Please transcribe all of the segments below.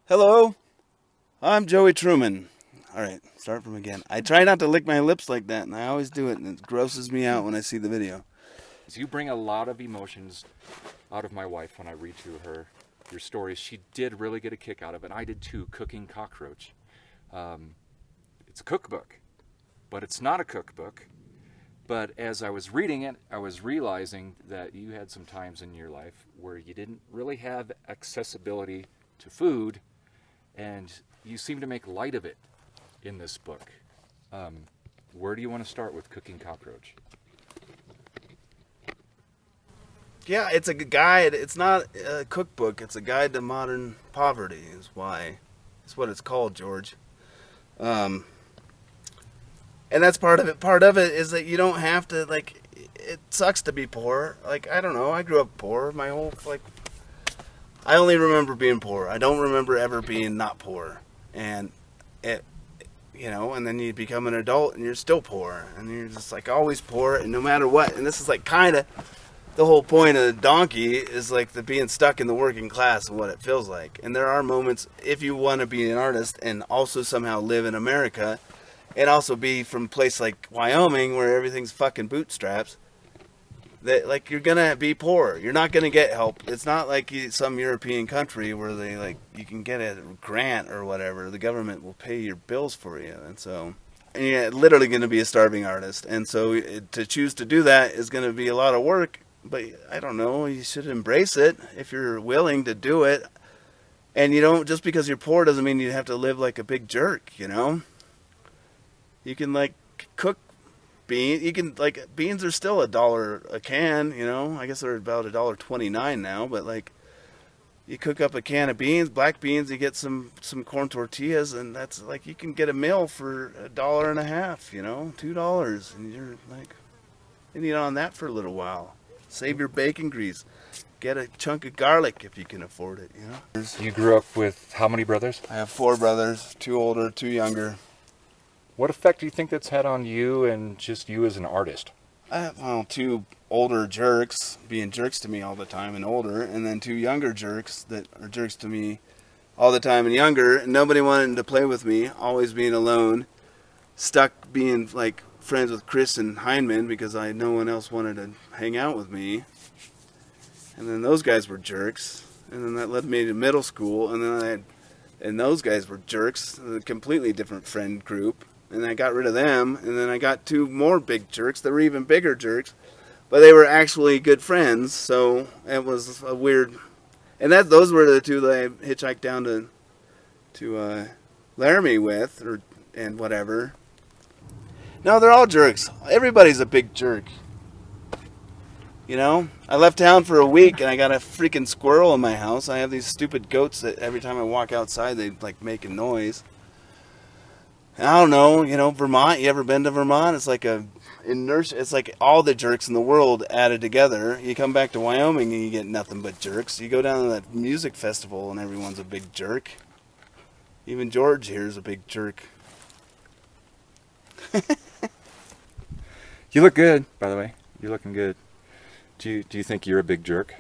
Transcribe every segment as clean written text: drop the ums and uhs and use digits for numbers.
Hello, I'm Joey Truman. All right, start from again. I try not to lick my lips like that, and I always do it, and it grosses me out when I see the video. You bring a lot of emotions out of my wife when I read through your stories. She did really get a kick out of it. I did too. Cooking Cockroach. It's a cookbook, but it's not a cookbook. But as I was reading it, I was realizing that you had some times in your life where you didn't really have accessibility to food, and you seem to make light of it in this book. Where do you want to start with Cooking Cockroach? Yeah, it's a guide. It's not a cookbook. It's a guide to modern poverty. Is why. It's what it's called, George. And that's part of it. Part of it is that you don't have to like. It sucks to be poor. Like I don't know. I grew up poor. My whole like. I only remember being poor. I don't remember ever being not poor. And it, and then you become an adult and you're still poor, and you're just like always poor, and no matter what. And this is like kind of the whole point of Donkey is like the being stuck in the working class and what it feels like. And there are moments if you want to be an artist and also somehow live in America and also be from a place like Wyoming where everything's fucking bootstraps, that like you're gonna be poor. You're not gonna get help. It's not like some European country where they like you can get a grant or whatever. The government will pay your bills for you, and you're literally gonna be a starving artist. And so to choose to do that is gonna be a lot of work. But I don't know. You should embrace it if you're willing to do it. And you don't just because you're poor doesn't mean you have to live like a big jerk. You can like cook. Beans are still $1 a can, I guess they're about $1.29 now, but like you cook up a can of beans, black beans, you get some corn tortillas, and that's like you can get a meal for $1.50, $2, and you're like you eat on that for a little while. Save your bacon grease. Get a chunk of garlic if you can afford it, You grew up with how many brothers? I have 4 brothers, 2 older, 2 younger. What effect do you think that's had on you and just you as an artist? I have 2 older jerks being jerks to me all the time and older, and then 2 younger jerks that are jerks to me all the time and younger. And nobody wanted to play with me, always being alone, stuck being like friends with Chris and Heineman because no one else wanted to hang out with me. And then those guys were jerks, and then that led me to middle school, and those guys were jerks, a completely different friend group. And I got rid of them, and then I got 2 more big jerks that were even bigger jerks, but they were actually good friends, so it was a weird. And those were the 2 that I hitchhiked down to Laramie with, and whatever. No, they're all jerks. Everybody's a big jerk. I left town for a week, and I got a freaking squirrel in my house. I have these stupid goats that every time I walk outside, they like make a noise. I don't know, Vermont, you ever been to Vermont? It's like it's like all the jerks in the world added together. You come back to Wyoming and you get nothing but jerks. You go down to that music festival and everyone's a big jerk. Even George here is a big jerk. You look good, by the way. You're looking good. Do you think you're a big jerk?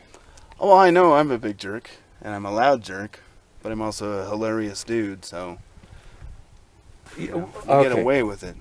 Oh, I know I'm a big jerk, and I'm a loud jerk, but I'm also a hilarious dude, so I get away with it.